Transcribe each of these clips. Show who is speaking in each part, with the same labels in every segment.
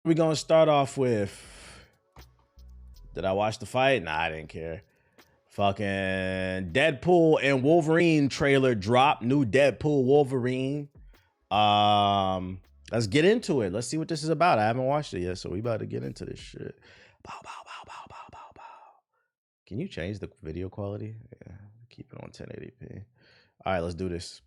Speaker 1: We're gonna start off with. Did I watch the fight? Nah, I didn't care. Fucking Deadpool and Wolverine trailer dropped. New Deadpool Wolverine. Let's get into it. Let's see what this is about. I haven't watched it yet, so we about to get into this shit. Bow, bow, bow, bow, bow, bow, bow. Can you change the video quality? Yeah, keep it on 1080p. All right, let's do this.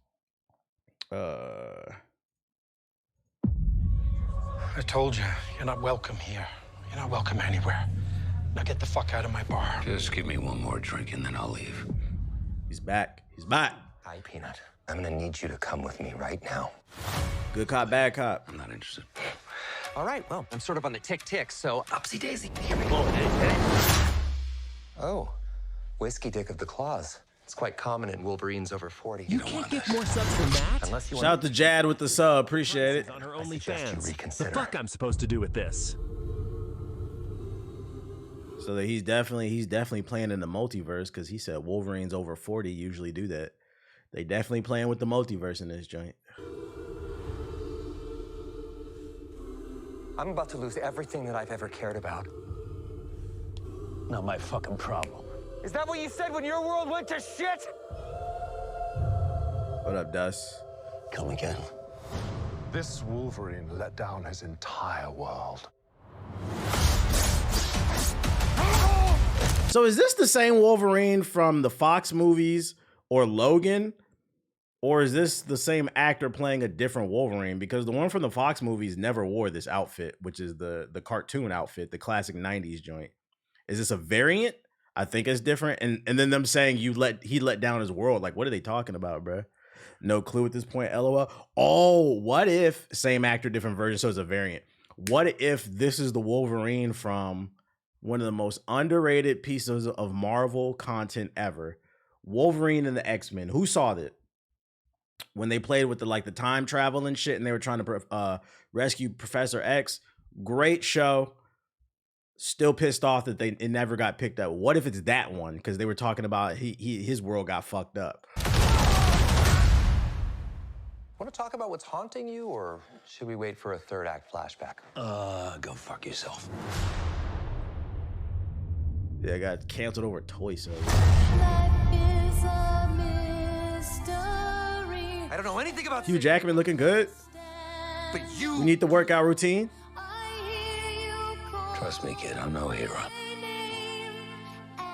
Speaker 2: I told you, you're not welcome here. You're not welcome anywhere. Now get the fuck out of my bar.
Speaker 3: Just give me one more drink and then I'll leave.
Speaker 1: He's back. He's back.
Speaker 4: Hi, Peanut. I'm gonna need you to come with me right now.
Speaker 1: Good cop, bad cop.
Speaker 3: I'm not interested.
Speaker 4: All right, well, I'm sort of on the tick-tick, so upsy daisy.
Speaker 3: Here we go.
Speaker 4: Oh, whiskey dick of the claws. It's quite common in Wolverines over 40.
Speaker 5: You can't get more subs than that?
Speaker 4: Unless you
Speaker 1: Shout out to Jad with the sub. Appreciate it.
Speaker 5: On her
Speaker 4: suggest you
Speaker 5: OnlyFans. The
Speaker 4: reconsider.
Speaker 5: fuck I'm supposed to do with this?
Speaker 1: So that he's definitely playing in the multiverse because he said Wolverines over 40 usually do that. They definitely playing with the multiverse in this joint.
Speaker 4: I'm about to lose everything that I've ever cared about.
Speaker 3: Not my fucking problem.
Speaker 4: Is that what you said when your world went to shit?
Speaker 1: What up, Dust?
Speaker 3: Come again.
Speaker 6: This Wolverine let down his entire world.
Speaker 1: So is this the same Wolverine from the Fox movies or Logan? Or is this the same actor playing a different Wolverine? Because the one from the Fox movies never wore this outfit, which is the cartoon outfit, the classic 90s joint. Is this a variant? I think it's different. And then them saying he let down his world. Like, what are they talking about, bro? No clue at this point, LOL. Oh, what if same actor, different version, so it's a variant. What if this is the Wolverine from one of the most underrated pieces of Marvel content ever? Wolverine and the X-Men. Who saw that? When they played with the time travel and shit and they were trying to rescue Professor X. Great show. Still pissed off that it never got picked up. What if it's that one? Because they were talking about his world got fucked up.
Speaker 4: Want to talk about what's haunting you, or should we wait for a third act flashback?
Speaker 3: Go fuck yourself.
Speaker 1: Yeah, I got canceled over toy sales.
Speaker 4: I don't know anything about
Speaker 1: Hugh Jackman looking good.
Speaker 4: but
Speaker 1: You need the workout routine.
Speaker 3: Trust me, kid, I'm no hero.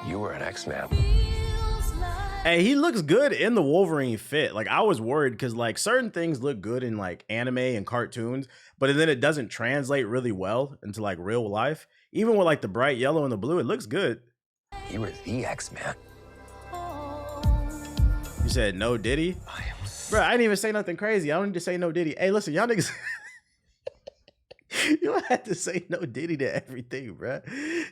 Speaker 4: You were an X-Man.
Speaker 1: Hey, he looks good in the Wolverine fit. Like, I was worried because certain things look good in anime and cartoons, but then it doesn't translate really well into real life. Even with the bright yellow and the blue, it looks good.
Speaker 4: You were the X-Man.
Speaker 1: You said no Diddy? Bro, I didn't even say nothing crazy. I don't need to say no Diddy. Hey, listen, y'all niggas. You don't have to say no Diddy to everything, bro.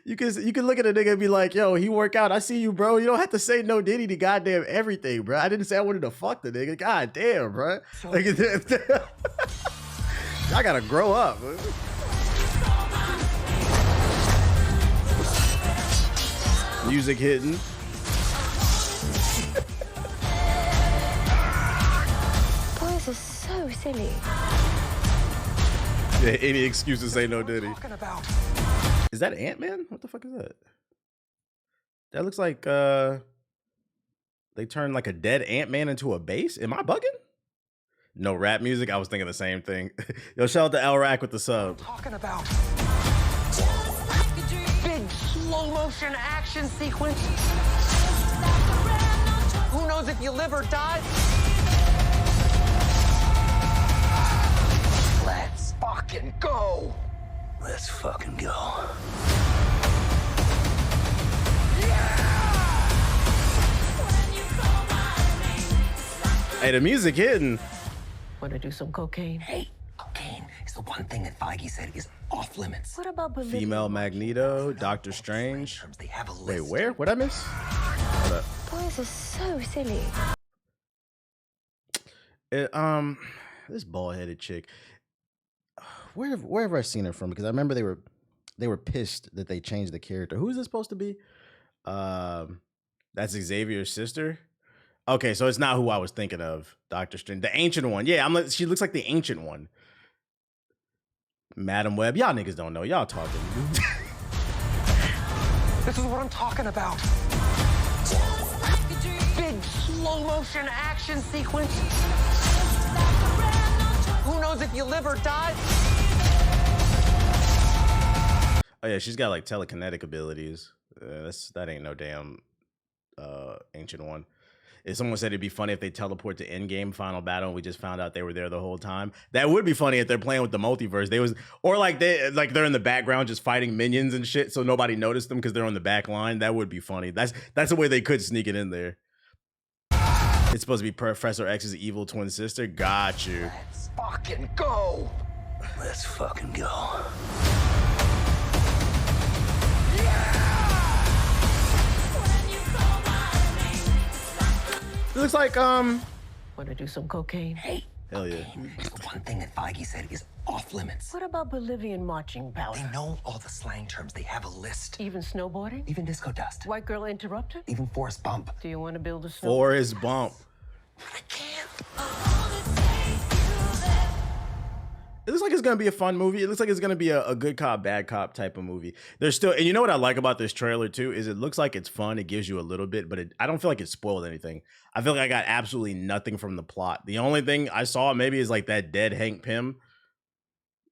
Speaker 1: You can look at a nigga and be like, yo, he work out. I see you, bro. You don't have to say no Diddy to goddamn everything, bro. I didn't say I wanted to fuck the nigga. God damn, bro. Y'all gotta grow up, bro. Music hitting.
Speaker 7: Boys are so silly.
Speaker 1: Yeah, any excuse to say no Diddy.
Speaker 4: Talking about.
Speaker 1: Is that Ant-Man? What the fuck is that? That looks like they turned a dead Ant-Man into a bass. Am I bugging? No rap music. I was thinking the same thing. Yo, shout out to El Rack with the sub.
Speaker 4: Talking about. Big slow motion action sequence. Who knows if you live or die? Let's fucking go.
Speaker 3: Let's fucking go.
Speaker 1: Hey, the music hitting.
Speaker 7: Want to do some cocaine?
Speaker 4: Hey, cocaine is the one thing that Feige said is off limits.
Speaker 7: What about
Speaker 1: Female Magneto, Doctor Strange.
Speaker 4: They have a list.
Speaker 1: Wait, where? What'd I miss? Hold up.
Speaker 7: Boys are so silly.
Speaker 1: This bald-headed chick. Where have I seen her from? Because I remember they were pissed that they changed the character. Who is this supposed to be? That's Xavier's sister. Okay, so it's not who I was thinking of, Doctor Strange, the ancient one. Yeah, she looks like the ancient one. Madam Web, y'all niggas don't know. Y'all talking.
Speaker 4: This is what I'm talking about. Big slow motion action sequence. Who knows if you live or die?
Speaker 1: Oh yeah, she's got like telekinetic abilities. That ain't no damn ancient one. If someone said it'd be funny if they teleport to Endgame Final Battle and we just found out they were there the whole time, that would be funny if they're playing with the multiverse. Or they're in the background just fighting minions and shit, so nobody noticed them because they're on the back line. That would be funny. That's the way they could sneak it in there. It's supposed to be Professor X's evil twin sister. Got you.
Speaker 4: Let's fucking go.
Speaker 3: Let's fucking go.
Speaker 1: It looks like
Speaker 7: Want to do some cocaine?
Speaker 3: Hey,
Speaker 1: hell yeah.
Speaker 3: the one thing that Feige said is off limits.
Speaker 7: What about Bolivian marching
Speaker 3: They
Speaker 7: powder?
Speaker 3: know all the slang terms. They have a list.
Speaker 7: Even snowboarding?
Speaker 3: Even disco dust.
Speaker 7: White girl interrupted?
Speaker 3: Even Forrest Bump.
Speaker 7: Do you want to build a snow?
Speaker 1: Forrest Bump.
Speaker 3: I can't.
Speaker 1: It looks like it's gonna be a fun movie. It looks like it's gonna be a good cop, bad cop type of movie. There's still, and you know what I like about this trailer too is it looks like it's fun. It gives you a little bit, but I don't feel like it spoiled anything. I feel like I got absolutely nothing from the plot. The only thing I saw maybe is like that dead Hank Pym,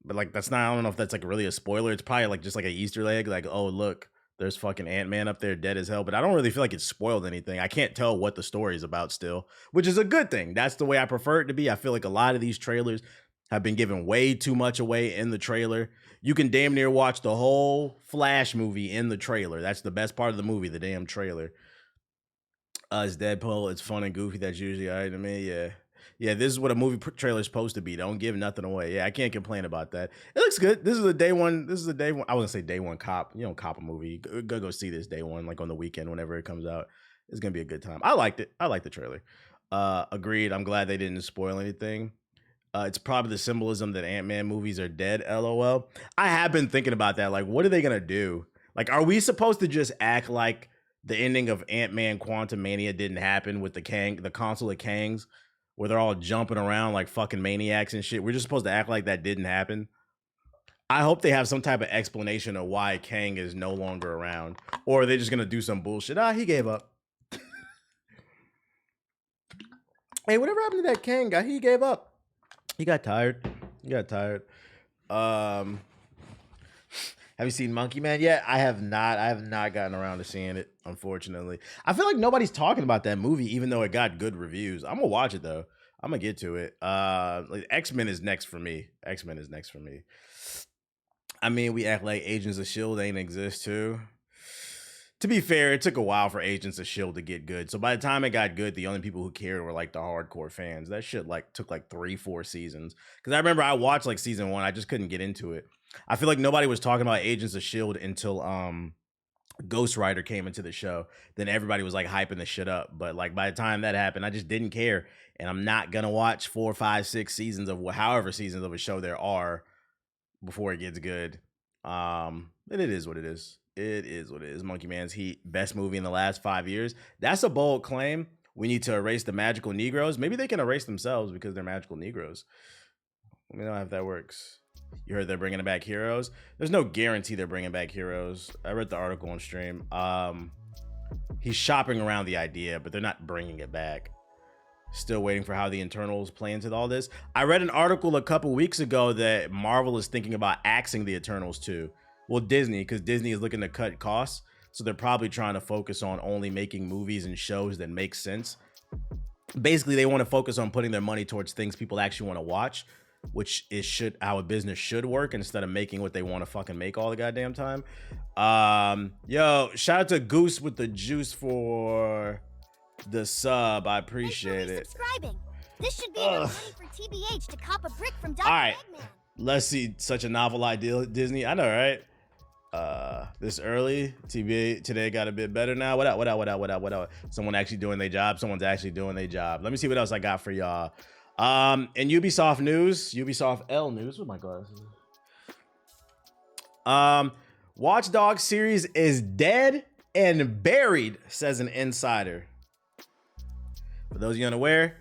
Speaker 1: but like that's not. I don't know if that's like really a spoiler. It's probably like just like an Easter egg. Like, oh look, there's fucking Ant-Man up there dead as hell. But I don't really feel like it spoiled anything. I can't tell what the story is about still, which is a good thing. That's the way I prefer it to be. I feel like a lot of these trailers have been giving way too much away in the trailer. You can damn near watch the whole Flash movie in the trailer. That's the best part of the movie, the damn trailer. It's Deadpool. It's fun and goofy. That's usually all right to me. Yeah. Yeah, this is what a movie trailer is supposed to be. Don't give nothing away. Yeah, I can't complain about that. It looks good. This is a day one. I wouldn't say day one cop. You know, cop a movie. Go see this day one, like on the weekend, whenever it comes out. It's going to be a good time. I liked it. I liked the trailer. Agreed. I'm glad they didn't spoil anything. It's probably the symbolism that Ant-Man movies are dead, LOL. I have been thinking about that. Like, what are they going to do? Like, are we supposed to just act like the ending of Ant-Man Quantumania didn't happen with the Council of Kangs, where they're all jumping around like fucking maniacs and shit? We're just supposed to act like that didn't happen? I hope they have some type of explanation of why Kang is no longer around. Or are they just going to do some bullshit? He gave up. Hey, whatever happened to that Kang guy? He gave up. He got tired. Have you seen Monkey Man yet? I have not. I have not gotten around to seeing it, unfortunately. I feel like nobody's talking about that movie, even though it got good reviews. I'm gonna watch it though. I'm gonna get to it. Like X-Men is next for me. I mean, we act like Agents of S.H.I.E.L.D. ain't exist too. To be fair, it took a while for Agents of S.H.I.E.L.D. to get good. So by the time it got good, the only people who cared were like the hardcore fans. That shit like took like 3-4 seasons. Because I remember I watched like season 1. I just couldn't get into it. I feel like nobody was talking about Agents of S.H.I.E.L.D. until Ghost Rider came into the show. Then everybody was like hyping the shit up. But like by the time that happened, I just didn't care. And I'm not going to watch 4, 5, 6 seasons of however seasons of a show there are before it gets good. And it is what it is. It is what it is. Monkey Man's Heat, best movie in the last 5 years. That's a bold claim. We need to erase the magical Negroes. Maybe they can erase themselves because they're magical Negroes. Let me know if that works. You heard they're bringing back Heroes. There's no guarantee they're bringing back Heroes. I read the article on stream. He's shopping around the idea, but they're not bringing it back. Still waiting for how the Eternals play into all this. I read an article a couple weeks ago that Marvel is thinking about axing the Eternals too. Well, Disney, because Disney is looking to cut costs. So they're probably trying to focus on only making movies and shows that make sense. Basically, they want to focus on putting their money towards things people actually want to watch, which is how a business should work instead of making what they want to fucking make all the goddamn time. Yo, shout out to Goose with the juice for the sub. I appreciate it.
Speaker 8: Subscribing. This should be enough money for TBH to cop a brick from Dr.
Speaker 1: All right.
Speaker 8: Eggman.
Speaker 1: Let's see. Such a novel idea, Disney. I know, right? This early, TBA today got a bit better now. What up? Someone actually doing their job. Someone's actually doing their job. Let me see what else I got for y'all. In Ubisoft news, Ubisoft L news. Where's my glasses? Watch Dogs series is dead and buried, says an insider. For those of you unaware,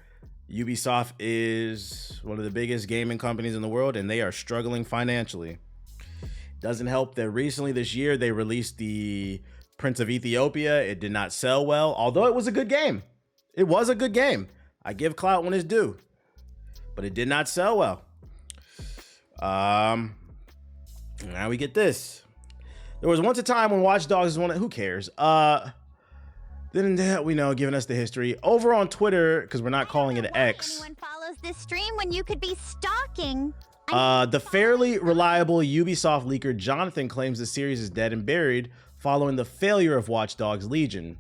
Speaker 1: Ubisoft is one of the biggest gaming companies in the world, and they are struggling financially. Doesn't help that recently this year they released the Prince of Ethiopia. It did not sell well, although it was a good game. It was a good game. I give clout when it's due, but it did not sell well. Now we get this. There was once a time when Watch Dogs was one of, who cares? Then we know, giving us the history over on Twitter, because we're not calling it X.
Speaker 8: Anyone follows this stream when you could be stalking.
Speaker 1: The fairly reliable Ubisoft leaker Jonathan claims the series is dead and buried following the failure of Watch Dogs Legion.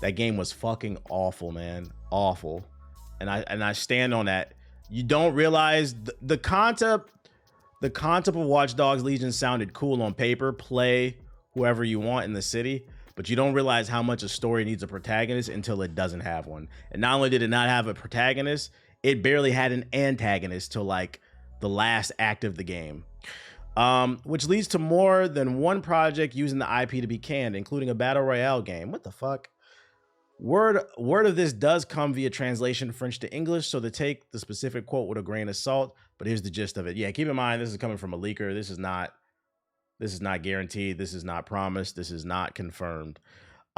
Speaker 1: That game was fucking awful, man. Awful. And I stand on that. You don't realize the concept of Watch Dogs Legion sounded cool on paper. Play whoever you want in the city, but you don't realize how much a story needs a protagonist until it doesn't have one. And not only did it not have a protagonist, it barely had an antagonist till like the last act of the game. Which leads to more than one project using the IP to be canned, including a battle royale game. What the fuck? Word of this does come via translation French to English, so to take the specific quote with a grain of salt, but here's the gist of it. Yeah, keep in mind this is coming from a leaker. This is not guaranteed. This is not promised. This is not confirmed.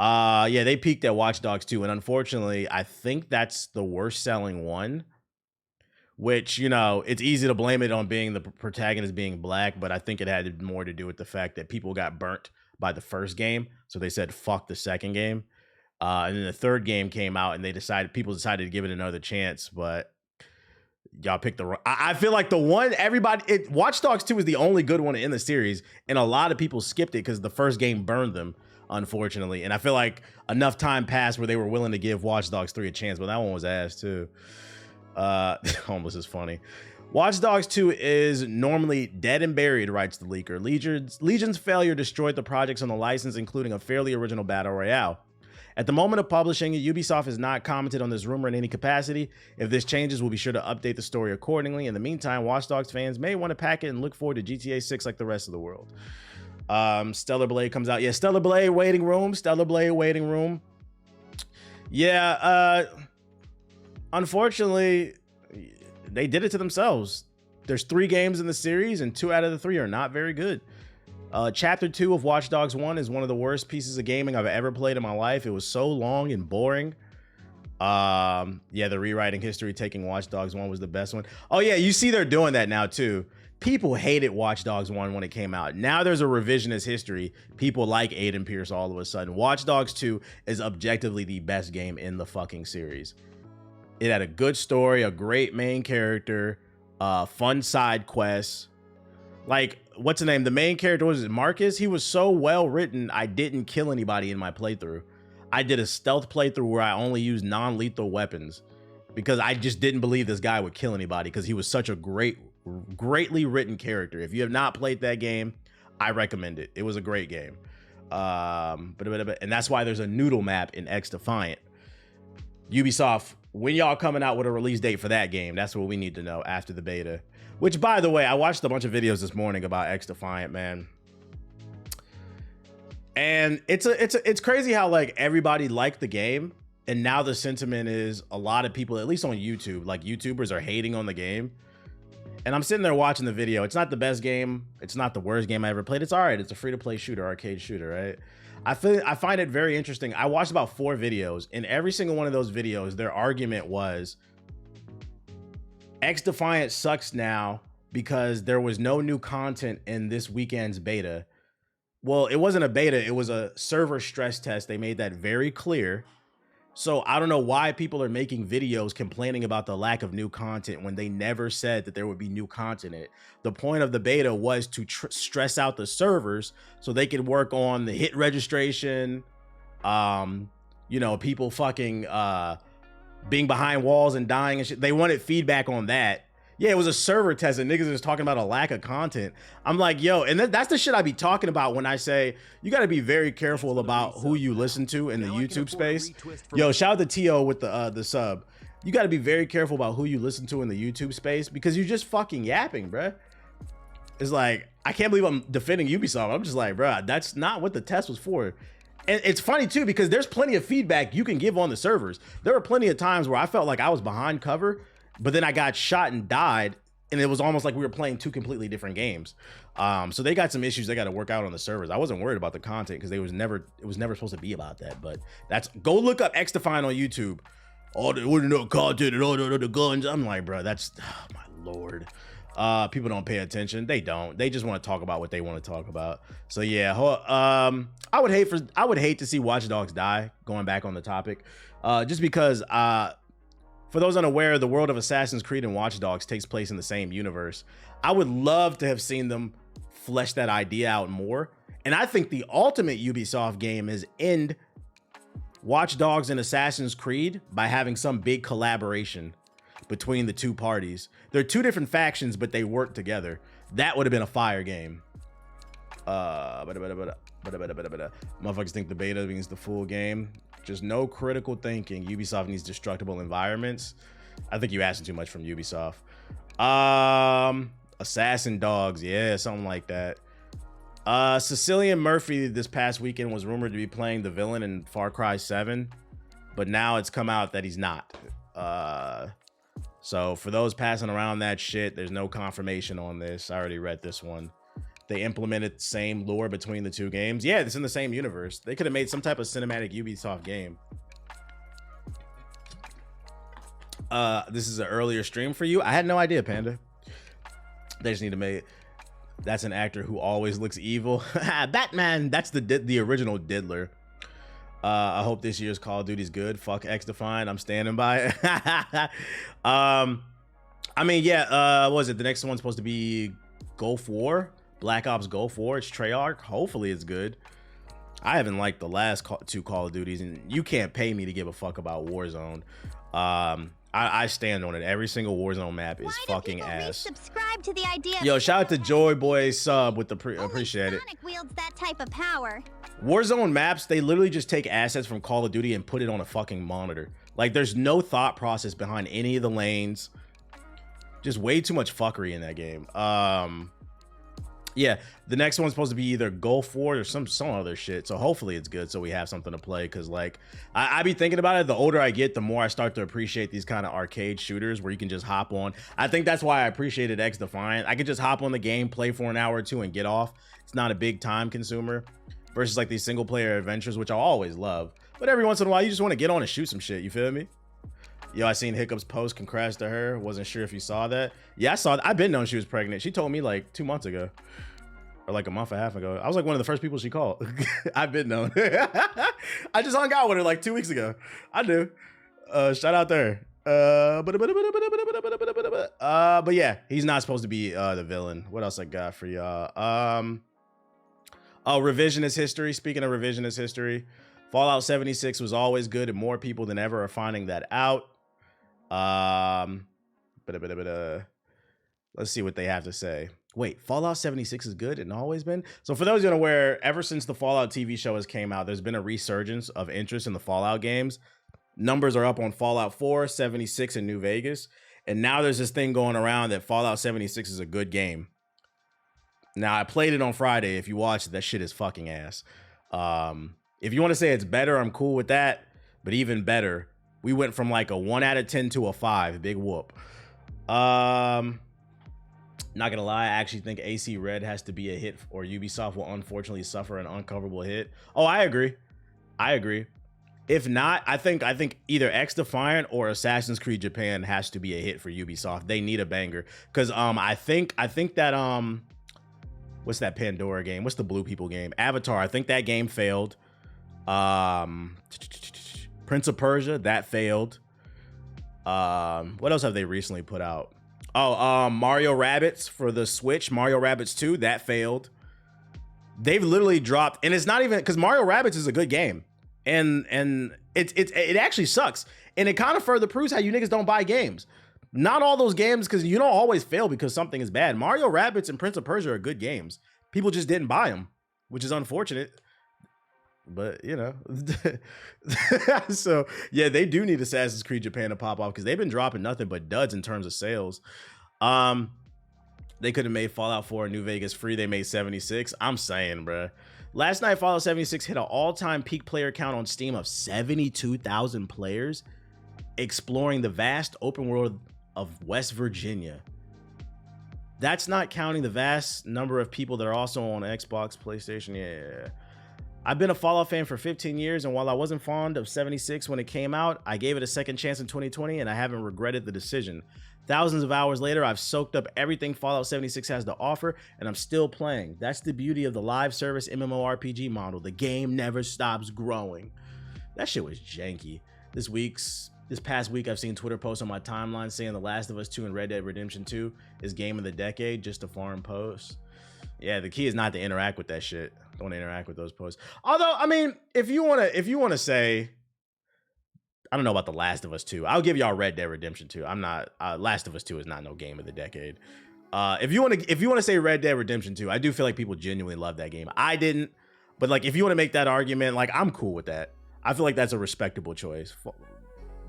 Speaker 1: Yeah, they peaked at Watch Dogs 2, and unfortunately, I think that's the worst selling one. Which, you know, it's easy to blame it on being the protagonist being black, but I think it had more to do with the fact that people got burnt by the first game, so they said fuck the second game. And then the third game came out, and people decided to give it another chance, but y'all picked the wrong. I feel like the one Watch Dogs 2 is the only good one in the series, and a lot of people skipped it because the first game burned them, unfortunately. And I feel like enough time passed where they were willing to give Watch Dogs 3 a chance, but that one was ass too. Homeless is funny. Watch Dogs 2 is normally dead and buried, writes the leaker. Legion's failure destroyed the projects on the license, including a fairly original battle royale. At the moment of publishing, Ubisoft has not commented on this rumor in any capacity. If this changes, we'll be sure to update the story accordingly. In the meantime, Watch Dogs fans may want to pack it and look forward to GTA 6 like the rest of the world. Stellar Blade comes out. Yeah, Stellar Blade waiting room. Yeah, unfortunately, they did it to themselves. There's 3 games in the series, and 2 out of the 3 are not very good. Chapter 2 of Watch Dogs 1 is one of the worst pieces of gaming I've ever played in my life. It was so long and boring. Yeah, the rewriting history taking Watch Dogs 1 was the best one. Oh yeah, you see they're doing that now too. People hated Watch Dogs 1 when it came out. Now there's a revisionist history. People like Aiden Pierce all of a sudden. Watch Dogs 2 is objectively the best game in the fucking series. It had a good story, a great main character, fun side quests. Like, what's the name? The main character, was it Marcus? He was so well written, I didn't kill anybody in my playthrough. I did a stealth playthrough where I only used non-lethal weapons because I just didn't believe this guy would kill anybody because he was such a greatly written character. If you have not played that game, I recommend it. It was a great game. And that's why there's a noodle map in XDefiant. Ubisoft, when y'all coming out with a release date for that game? That's what we need to know after the beta. Which, by the way, I watched a bunch of videos this morning about XDefiant, man. And it's crazy how like everybody liked the game, and now the sentiment is a lot of people, at least on YouTube, like YouTubers are hating on the game. And I'm sitting there watching the video. It's not the best game. It's not the worst game I ever played. It's all right. It's a free-to-play shooter, arcade shooter, right? I find it very interesting. I watched about 4 videos. In every single one of those videos, their argument was XDefiant sucks now because there was no new content in this weekend's beta. Well, it wasn't a beta. It was a server stress test. They made that very clear. So I don't know why people are making videos complaining about the lack of new content when they never said that there would be new content in it. The point of the beta was to stress out the servers so they could work on the hit registration, you know, people fucking being behind walls and dying and shit. They wanted feedback on that. Yeah, it was a server test and niggas was talking about a lack of content. I'm like, yo, and that's the shit I be talking about when I say you got to be very careful about who you listen to in the YouTube space. Yo, shout out to T.O. with the sub. You got to be very careful about who you listen to in the YouTube space because you're just fucking yapping, bruh. It's like, I can't believe I'm defending Ubisoft. I'm just like, bruh, that's not what the test was for. And it's funny too, because there's plenty of feedback you can give on the servers. There were plenty of times where I felt like I was behind cover, but then I got shot and died, and it was almost like we were playing two completely different games. So they got some issues they got to work out on the servers. I wasn't worried about the content because it was never supposed to be about that. But go look up XDefiant on YouTube. All the no content and all the guns. I'm like, bro, that's, oh my Lord. People don't pay attention. They don't. They just want to talk about what they want to talk about. So yeah, I would hate to see Watch Dogs die. Going back on the topic, just because for those unaware, the world of Assassin's Creed and Watch Dogs takes place in the same universe. I would love to have seen them flesh that idea out more. And I think the ultimate Ubisoft game is end Watch Dogs and Assassin's Creed by having some big collaboration between the two parties. They're two different factions, but they work together. That would have been a fire game. Motherfuckers think the beta means the full game. Just no critical thinking. Ubisoft needs destructible environments. I think you asking too much from Ubisoft. Assassin Dogs, yeah, something like that. Cecilian Murphy this past weekend was rumored to be playing the villain in Far Cry 7, but now it's come out that he's not. So for those passing around that shit, there's no confirmation on this. I already read this one. They implemented the same lore between the two games. Yeah, it's in the same universe. They could have made some type of cinematic Ubisoft game. This is an earlier stream for you. I had no idea, Panda. They just need to make it. That's an actor who always looks evil. Batman, that's the original Diddler. I hope this year's Call of Duty's good. Fuck XDefiant, I'm standing by it. I mean, yeah, what was it? The next one's supposed to be Gulf War? Black Ops Gulf War. It's Treyarch. Hopefully it's good. I haven't liked the last two Call of Duties, and you can't pay me to give a fuck about Warzone. I stand on it. Every single Warzone map is fucking ass.
Speaker 8: Subscribe to the idea.
Speaker 1: Yo, shout out to Joy Boy sub with the appreciate it.
Speaker 8: Sonic wields that type of power.
Speaker 1: Warzone maps, they literally just take assets from Call of Duty and put it on a fucking monitor. Like, there's no thought process behind any of the lanes. Just way too much fuckery in that game. Yeah, the next one's supposed to be either Gulf War or some other shit. So hopefully it's good so we have something to play. Because, like, I be thinking about it. The older I get, the more I start to appreciate these kind of arcade shooters where you can just hop on. I think that's why I appreciated XDefiant. I could just hop on the game, play for an hour or two, and get off. It's not a big time consumer. Versus, like, these single-player adventures, which I always love. But every once in a while, you just want to get on and shoot some shit. You feel me? Yo, I seen Hiccup's post. Congrats to her. Wasn't sure if you saw that. Yeah, I saw that. I've been known she was pregnant. She told me like 2 months ago. Or like a month and a half ago. I was like one of the first people she called. I've been known. I just hung out with her like 2 weeks ago. I do. Shout out there. But yeah, he's not supposed to be the villain. What else I got for y'all? Oh, revisionist history. Speaking of revisionist history, Fallout 76 was always good, and more people than ever are finding that out. Let's see what they have to say. Wait, Fallout 76 is good and always been? So for those who are aware, ever since the Fallout TV show has came out, there's been a resurgence of interest in the Fallout games. Numbers are up on Fallout 4, 76, and New Vegas. And now there's this thing going around that Fallout 76 is a good game. Now, I played it on Friday. If you watched it, that shit is fucking ass. If you want to say it's better, I'm cool with that. But even better, we went from like a 1 out of 10 to a 5. Big whoop. Not gonna lie, I actually think AC Red has to be a hit, or Ubisoft will unfortunately suffer an uncoverable hit. Oh, I agree. If not, I think either XDefiant or Assassin's Creed Japan has to be a hit for Ubisoft. They need a banger. Because I think that what's that Pandora game? What's the blue people game? Avatar. I think that game failed. Prince of Persia, that failed. What else have they recently put out? Oh, Mario Rabbids for the Switch, Mario Rabbids 2, that failed. They've literally dropped, and it's not even because Mario Rabbids is a good game, and it actually sucks, and it kind of further proves how you niggas don't buy games. Not all those games, because you don't always fail because something is bad. Mario Rabbids and Prince of Persia are good games. People just didn't buy them, which is unfortunate. But, you know, so, yeah, they do need Assassin's Creed Japan to pop off because they've been dropping nothing but duds in terms of sales. They could have made Fallout 4 New Vegas free. They made 76. I'm saying, bruh. Last night, Fallout 76 hit an all-time peak player count on Steam of 72,000 players exploring the vast open world of West Virginia. That's not counting the vast number of people that are also on Xbox, PlayStation. Yeah. I've been a Fallout fan for 15 years, and while I wasn't fond of 76 when it came out, I gave it a second chance in 2020, and I haven't regretted the decision. Thousands of hours later, I've soaked up everything Fallout 76 has to offer, and I'm still playing. That's the beauty of the live service MMORPG model. The game never stops growing. That shit was janky. This past week, I've seen Twitter posts on my timeline saying The Last of Us 2 and Red Dead Redemption 2 is game of the decade, just a foreign post. Yeah, the key is not to interact with that shit. Don't interact with those posts. Although, I mean, if you wanna say, I don't know about The Last of Us 2. I'll give y'all Red Dead Redemption 2. I'm not Last of Us 2 is not no game of the decade. If you wanna say Red Dead Redemption 2, I do feel like people genuinely love that game. I didn't, but like if you want to make that argument, like I'm cool with that. I feel like that's a respectable choice.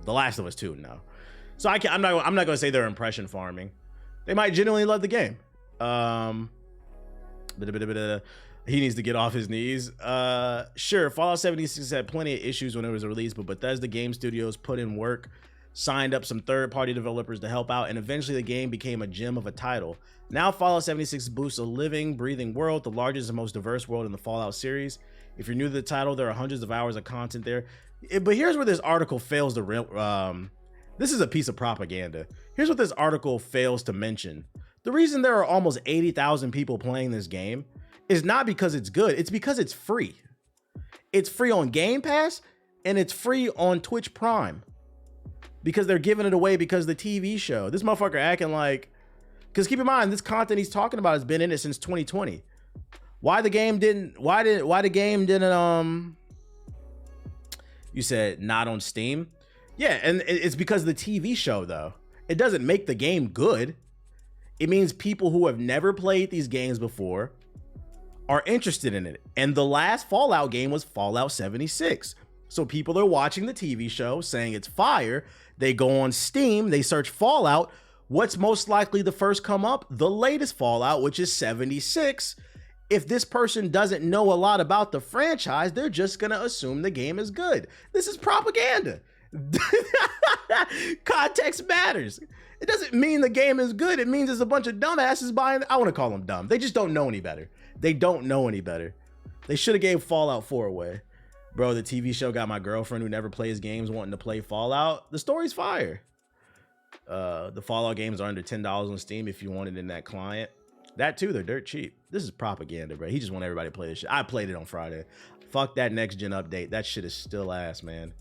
Speaker 1: The Last of Us 2, no. So I'm not gonna say they're impression farming. They might genuinely love the game. He needs to get off his knees. Sure, Fallout 76 had plenty of issues when it was released, but Bethesda Game Studios put in work, signed up some third-party developers to help out, and eventually the game became a gem of a title. Now Fallout 76 boasts a living, breathing world, the largest and most diverse world in the Fallout series. If you're new to the title, there are hundreds of hours of content there. But here's where this article fails to this is a piece of propaganda. Here's what this article fails to mention. The reason there are almost 80,000 people playing this game is not because it's good. It's because it's free. It's free on Game Pass and it's free on Twitch Prime because they're giving it away because of the TV show. This motherfucker acting like, because keep in mind, this content he's talking about has been in it since 2020. Why the game didn't, you said not on Steam? Yeah, and it's because of the TV show though. It doesn't make the game good. It means people who have never played these games before are interested in it. And the last Fallout game was Fallout 76. So people are watching the TV show saying it's fire. They go on Steam, they search Fallout. What's most likely the first come up? The latest Fallout, which is 76. If this person doesn't know a lot about the franchise, they're just gonna assume the game is good. This is propaganda. Context matters. It doesn't mean the game is good. It means there's a bunch of dumbasses buying. I want to call them dumb. They just don't know any better. They don't know any better. They should have gave Fallout 4 away. Bro, the TV show got my girlfriend who never plays games wanting to play Fallout. The story's fire. The Fallout games are under $10 on Steam if you want it in that client. That too, they're dirt cheap. This is propaganda, bro. He just want everybody to play this shit. I played it on Friday. Fuck that next gen update. That shit is still ass, man.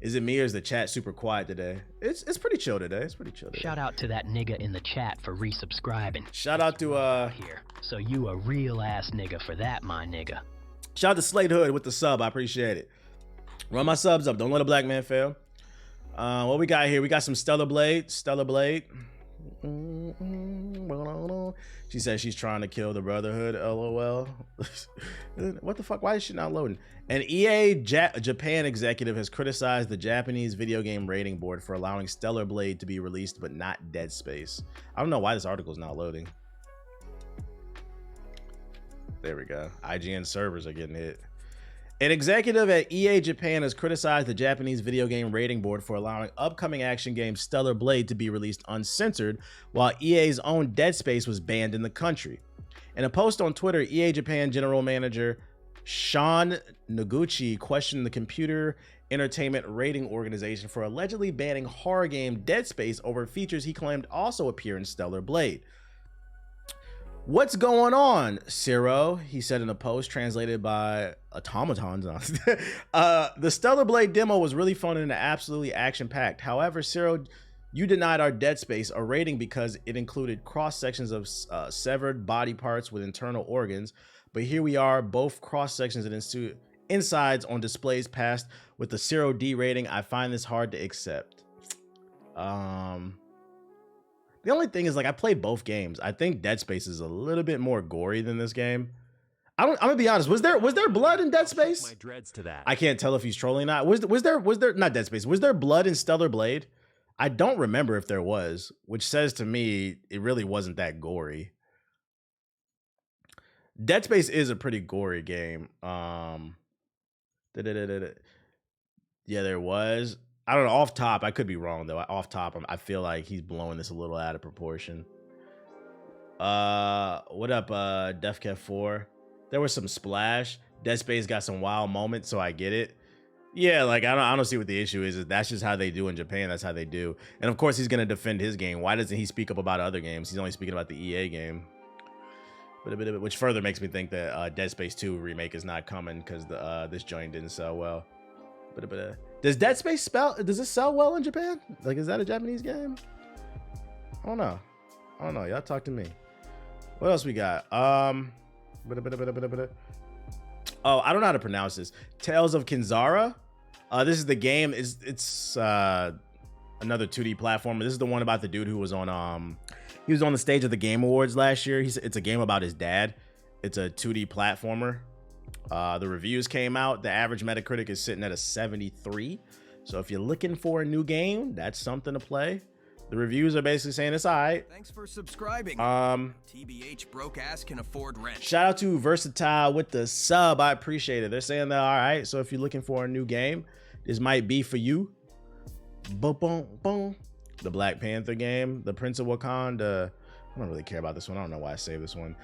Speaker 1: Is it me or is the chat super quiet today? It's pretty chill today. It's pretty chill today.
Speaker 9: Shout out to that nigga in the chat for resubscribing.
Speaker 1: Shout out to
Speaker 9: here. So you a real ass nigga for that, my nigga.
Speaker 1: Shout out to Slade Hood with the sub. I appreciate it. Run my subs up. Don't let a black man fail. What we got here? We got some Stellar Blade. Stellar Blade. She says she's trying to kill the Brotherhood. LOL. What the fuck? Why is she not loading? An EA Japan executive has criticized the Japanese video game rating board for allowing Stellar Blade to be released, but not Dead Space. I don't know why this article is not loading. There we go. IGN servers are getting hit. An executive at EA Japan has criticized the Japanese video game rating board for allowing upcoming action game Stellar Blade to be released uncensored, while EA's own Dead Space was banned in the country. In a post on Twitter, EA Japan General Manager Sean Noguchi questioned the computer entertainment rating organization for allegedly banning horror game Dead Space over features he claimed also appear in Stellar Blade. What's going on, Ciro? He said in a post translated by automatons. The Stellar Blade demo was really fun and absolutely action-packed. However, Ciro, you denied our Dead Space a rating because it included cross-sections of severed body parts with internal organs. But here we are, both cross-sections and insides on displays passed with the 0D rating. I find this hard to accept. The only thing is, like, I played both games. I think Dead Space is a little bit more gory than this game. I'm gonna be honest. Was there blood in Dead Space?
Speaker 5: My dreads to that.
Speaker 1: I can't tell if he's trolling or not. Was there not Dead Space? Was there blood in Stellar Blade? I don't remember if there was, which says to me it really wasn't that gory. Dead Space is a pretty gory game. Yeah, there was. I don't know. Off top, I could be wrong though. Off top, I feel like he's blowing this a little out of proportion. What up, Defcat 4? There was some splash. Dead Space got some wild moments, so I get it. Yeah, like I don't see what the issue is. That's just how they do in Japan. That's how they do. And of course, he's gonna defend his game. Why doesn't he speak up about other games? He's only speaking about the EA game. Which further makes me think that Dead Space 2 remake is not coming because this joint didn't sell well. Does Dead Space does it sell well in Japan? Like, is that a Japanese game? I don't know. Y'all talk to me. What else we got? Oh, I don't know how to pronounce this. Tales of Kinzara. This is the game. It's another 2D platformer. This is the one about the dude who was on he was on the stage of the Game Awards last year. It's a game about his dad. It's a 2D platformer. The reviews came out. The average Metacritic is sitting at a 73. So if you're looking for a new game, that's something to play. The reviews are basically saying it's all right.
Speaker 10: Thanks for subscribing. TBH broke ass can afford rent.
Speaker 1: Shout out to Versatile with the sub. I appreciate it. They're saying they're all right. So if you're looking for a new game, this might be for you. Boom, boom, boom. The Black Panther game, the Prince of Wakanda. I don't really care about this one. I don't know why I saved this one.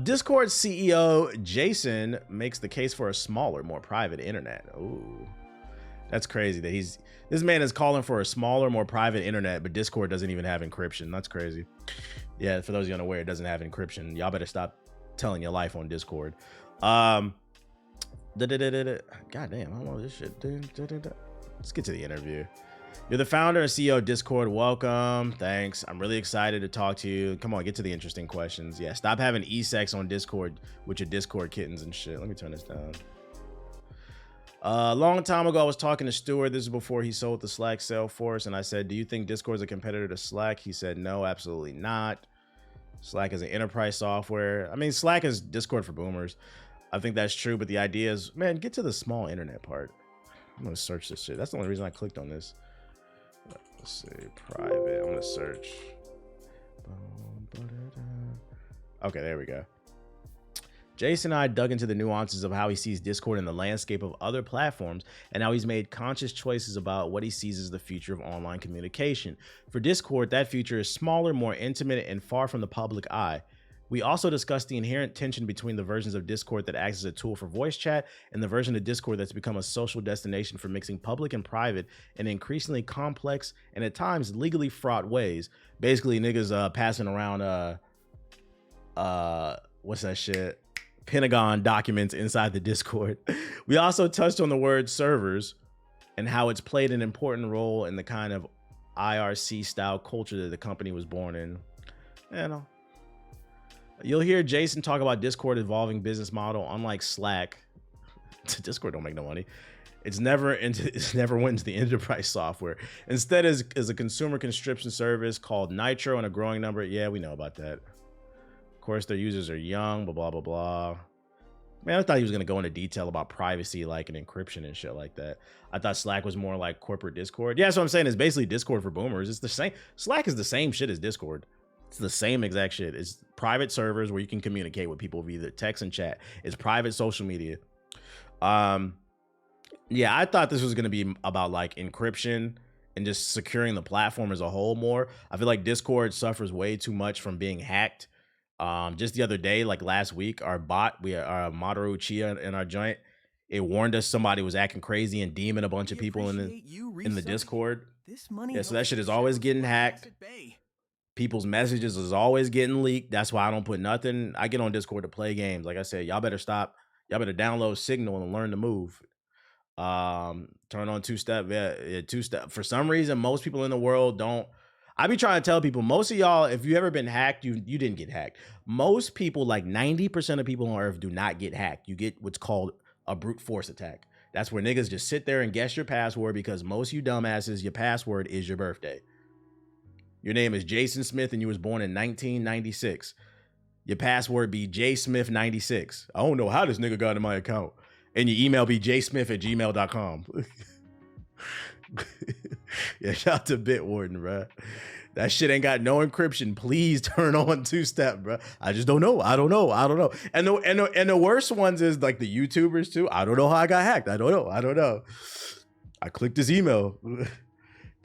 Speaker 1: Discord CEO Jason makes the case for a smaller, more private internet. Ooh, that's crazy that this man is calling for a smaller, more private internet, but Discord doesn't even have encryption. That's crazy. Yeah, for those of you unaware, it doesn't have encryption. Y'all better stop telling your life on Discord. God damn, I don't know this shit. Let's get to the interview. You're the founder and CEO of Discord. Welcome. Thanks. I'm really excited to talk to you. Come on, get to the interesting questions. Yeah, stop having e-sex on Discord with your Discord kittens and shit. Let me turn this down. A long time ago, I was talking to Stuart. This is before he sold the Slack Salesforce, and I said, do you think Discord is a competitor to Slack? He said, no, absolutely not. Slack is an enterprise software. I mean, Slack is Discord for boomers. I think that's true, but the idea is, man, get to the small internet part. I'm going to search this shit. That's the only reason I clicked on this. Let's see, private. I'm going to search. Okay, there we go. Jason and I dug into the nuances of how he sees Discord in the landscape of other platforms and how he's made conscious choices about what he sees as the future of online communication. For Discord, that future is smaller, more intimate, and far from the public eye. We also discussed the inherent tension between the versions of Discord that acts as a tool for voice chat and the version of Discord that's become a social destination for mixing public and private in increasingly complex and at times legally fraught ways. Basically, niggas passing around what's that shit? Pentagon documents inside the Discord. We also touched on the word servers and how it's played an important role in the kind of IRC style culture that the company was born in. You know, you'll hear Jason talk about Discord evolving business model. Unlike Slack, Discord don't make no money. It's never went into the enterprise software. Instead, is a consumer conscription service called Nitro and a growing number. Yeah, we know about that. Of course, their users are young, blah, blah, blah. Man, I thought he was going to go into detail about privacy, like an encryption and shit like that. I thought Slack was more like corporate Discord. Yeah, that's what I'm saying. It's basically Discord for boomers. It's the same. Slack is the same shit as Discord. It's the same exact shit. It's private servers where you can communicate with people via either text and chat. It's private social media. Yeah, I thought this was going to be about like encryption and just securing the platform as a whole more. I feel like Discord suffers way too much from being hacked. Just the other day, like last week, our bot, our Madoru Chia in our joint, it warned us somebody was acting crazy and deeming a bunch of people in the Discord. Yeah, so that shit is always getting hacked. People's messages is always getting leaked. That's why I don't put nothing. I get on Discord to play games. Like I said, y'all better stop. Y'all better download Signal and learn to move. Turn on two-step. Yeah, two-step. For some reason, most people in the world don't. I be trying to tell people, most of y'all, if you ever been hacked, you didn't get hacked. Most people, like 90% of people on Earth, do not get hacked. You get what's called a brute force attack. That's where niggas just sit there and guess your password because most of you dumbasses, your password is your birthday. Your name is Jason Smith and you was born in 1996. Your password be jsmith96. I don't know how this nigga got in my account. And your email be jsmith@gmail.com. Yeah, shout out to Bitwarden, bro. That shit ain't got no encryption. Please turn on two-step, bro. I just don't know. I don't know. And the worst ones is like the YouTubers too. I don't know how I got hacked. I don't know. I clicked this email.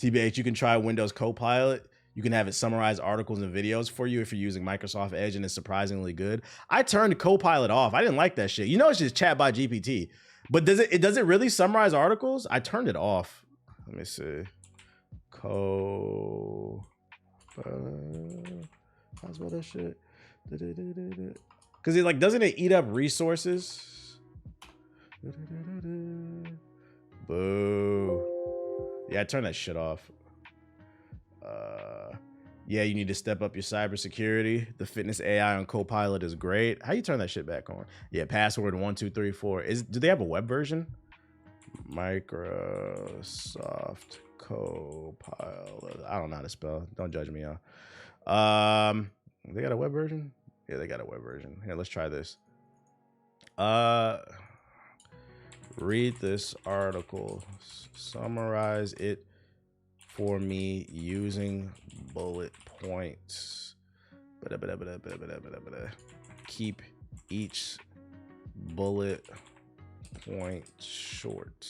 Speaker 1: TBH, you can try Windows Copilot. You can have it summarize articles and videos for you if you're using Microsoft Edge, and it's surprisingly good. I turned Copilot off. I didn't like that shit. You know, it's just chat by GPT. But does it really summarize articles? I turned it off. Let me see. How's about that shit? Because it like doesn't it eat up resources? Boo. Yeah, I turned that shit off. Yeah, you need to step up your cybersecurity. The fitness AI on Copilot is great. How you turn that shit back on? Yeah, password 1234. Do they have a web version? Microsoft Copilot. I don't know how to spell. Don't judge me, y'all. They got a web version? Yeah, they got a web version. Here, let's try this. Read this article. Summarize it for me using bullet points. Keep each bullet point short.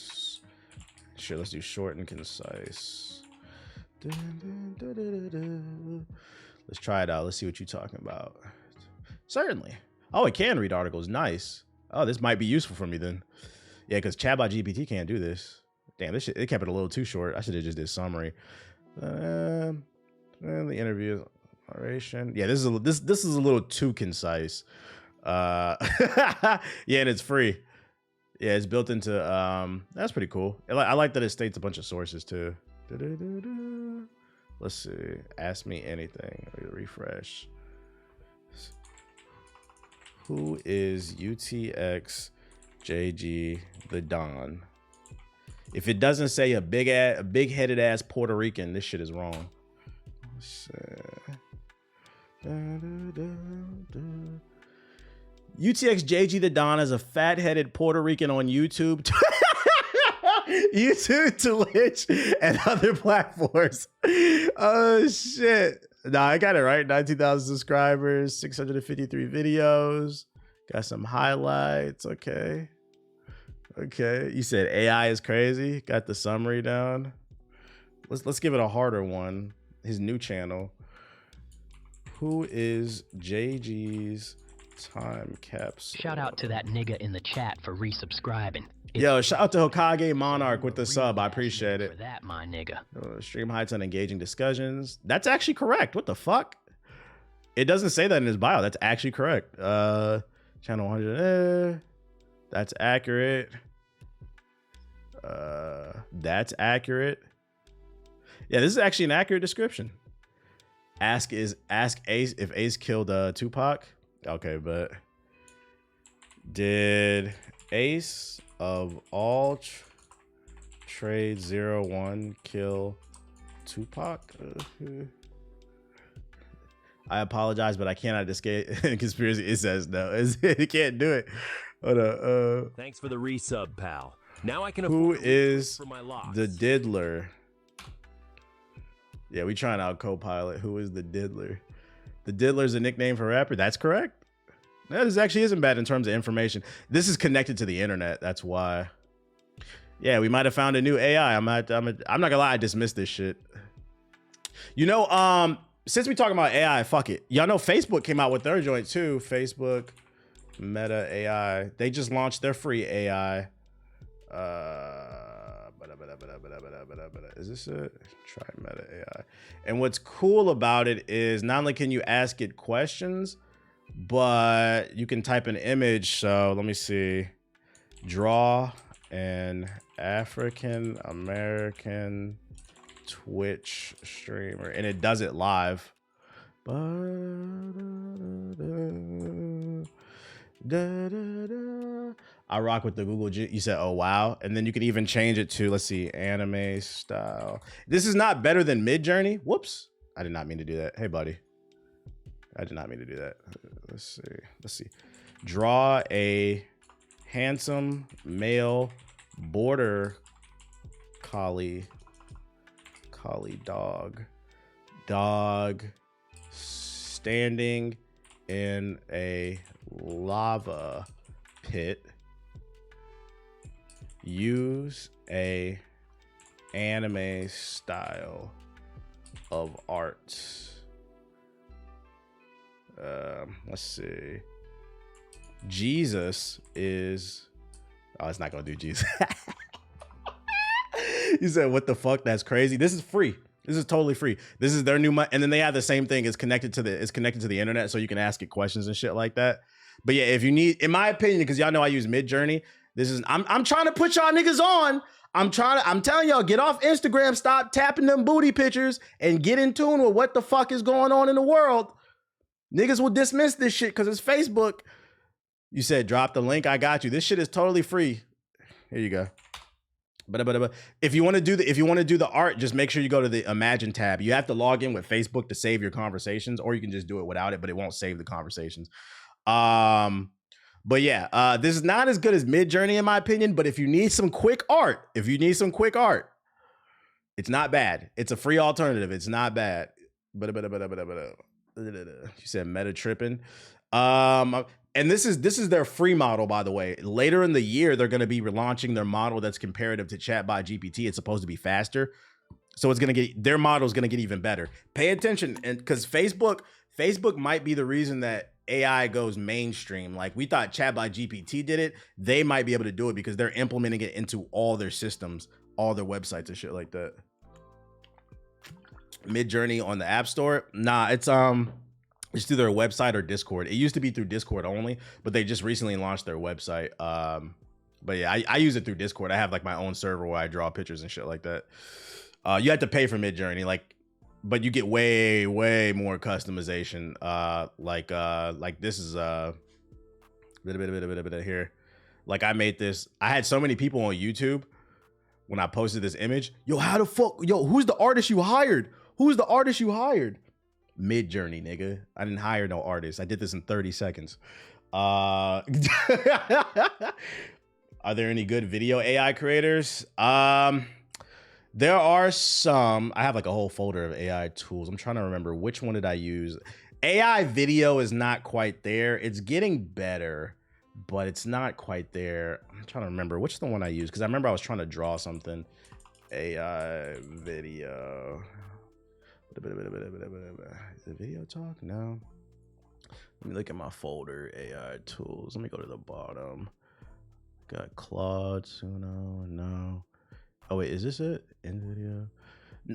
Speaker 1: Sure, let's do short and concise. Let's try it out. Let's see what you're talking about. Certainly. Oh, it can read articles. Nice. Oh, this might be useful for me then. Yeah, because chatbot GPT can't do this. Damn, this shit, it kept it a little too short. I should have just did summary. And the interview oration. Yeah, this is a little too concise. Yeah, and it's free. Yeah, it's built into that's pretty cool. I like that it states a bunch of sources too. Let's see. Ask me anything. Refresh. Who is UTX JG the Don? If it doesn't say a big-headed ass Puerto Rican, this shit is wrong. UTX JG the Don is a fat-headed Puerto Rican on YouTube. YouTube, Twitch, and other platforms. Oh shit. Nah, I got it right. 19,000 subscribers, 653 videos. Got some highlights. Okay. You said AI is crazy. Got the summary down. Let's give it a harder one. His new channel. Who is JG's time capsule?
Speaker 9: Shout out to that nigga in the chat for resubscribing.
Speaker 1: Yo, shout out to Hokage Monarch with the sub. I appreciate it.
Speaker 9: For that, my nigga.
Speaker 1: Stream heights and engaging discussions. That's actually correct. What the fuck? It doesn't say that in his bio. That's actually correct. Channel 100. That's accurate. That's accurate. Yeah, this is actually an accurate description. Ask Ace if Ace killed Tupac. Okay, but did Ace of all trade 01 kill Tupac? I apologize, but I cannot escape conspiracy. It says no. It can't do it. Hold on.
Speaker 5: Thanks for the resub, pal. Now I can
Speaker 1: who
Speaker 5: afford
Speaker 1: is
Speaker 5: for my loss.
Speaker 1: the diddler? Yeah, we trying out Copilot. Who is the diddler? The diddler is a nickname for rapper. That's correct. That actually isn't bad in terms of information. This is connected to the internet. That's why. Yeah, we might have found a new AI. I'm not gonna lie. I dismissed this shit. You know, since we talking about AI, fuck it. Y'all know Facebook came out with their joint too. Facebook Meta AI. They just launched their free AI. Is this it? Try Meta AI. And what's cool about it is not only can you ask it questions, but you can type an image. So let me see. Draw an African American Twitch streamer, and it does it live. I rock with the Google you said, oh wow. And then you could even change it to, let's see, anime style. This is not better than Midjourney. Whoops, I did not mean to do that. Hey buddy, I did not mean to do that. Let's see. Draw a handsome male border collie dog. dog standing in a lava pit. Use a anime style of art. Let's see. Jesus is... Oh, it's not gonna do Jesus. You said, what the fuck? That's crazy. This is free. This is totally free. This is their new and then they have the same thing. It's connected to the internet, so you can ask it questions and shit like that. But yeah, if you need, in my opinion, because y'all know I use Midjourney, this is I'm trying to put y'all niggas on. I'm telling y'all, get off Instagram, stop tapping them booty pictures, and get in tune with what the fuck is going on in the world. Niggas will dismiss this shit because it's Facebook. You said drop the link. I got you. This shit is totally free. Here you go. But if you want to do the art, just make sure you go to the Imagine tab. You have to log in with Facebook to save your conversations, or you can just do it without it, but it won't save the conversations. But yeah, this is not as good as Midjourney in my opinion. But if you need some quick art, it's not bad. It's a free alternative. It's not bad. But you said meta tripping. And this is their free model, by the way. Later in the year, they're going to be relaunching their model that's comparative to Chatbot GPT. It's supposed to be faster, so their model is going to get even better. Pay attention, and because Facebook might be the reason that AI goes mainstream. Like we thought Chatbot GPT did it, they might be able to do it because they're implementing it into all their systems, all their websites and shit like that. Midjourney on the App Store? Nah, it's through their website or Discord. It used to be through Discord only, but they just recently launched their website. But yeah, I use it through Discord. I have like my own server where I draw pictures and shit like that. You have to pay for Midjourney, but you get way more customization. Like this is bit here. Like I made this. I had so many people on YouTube when I posted this image. Yo, how the fuck? Yo, who's the artist you hired? Who's the artist you hired? Midjourney, nigga. I didn't hire no artist. I did this in 30 seconds. Are there any good video AI creators? There are some. I have like a whole folder of AI tools. I'm trying to remember which one did I use. AI video is not quite there. It's getting better, but it's not quite there. I'm trying to remember which is the one I used because I remember I was trying to draw something. AI video. Is it video talk? No. Let me look at my folder. AI tools. Let me go to the bottom. Got Claude, Suno. No. Oh wait, is this it? NVIDIA.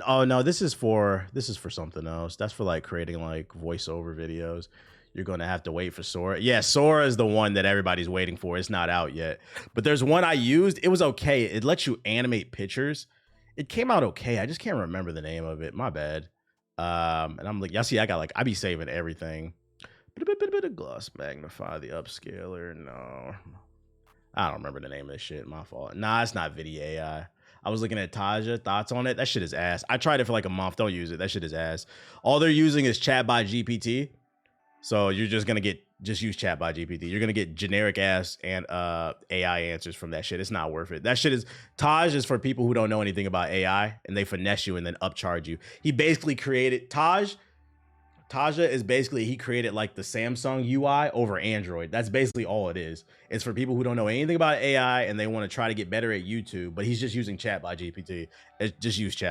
Speaker 1: Oh no, this is for something else. That's for like creating like voiceover videos. You're gonna have to wait for Sora. Yeah, Sora is the one that everybody's waiting for. It's not out yet. But there's one I used. It was okay. It lets you animate pictures. It came out okay. I just can't remember the name of it. My bad. And I'm like, y'all see, I be saving everything. Bit of gloss magnify, the upscaler. No, I don't remember the name of this shit. My fault. Nah, it's not video AI. I was looking at Taja. Thoughts on it? That shit is ass. I tried it for like a month. Don't use it. That shit is ass. All they're using is Chatbot GPT. So you're just gonna just use Chatbot GPT. You're gonna get generic ass and AI answers from that shit. It's not worth it. That shit is Taj is for people who don't know anything about AI and they finesse you and then upcharge you. He basically created Taja is basically he created like the Samsung UI over Android. That's basically all it is. It's for people who don't know anything about AI and they want to try to get better at YouTube, but he's just using Chatbot GPT. Just use Chat.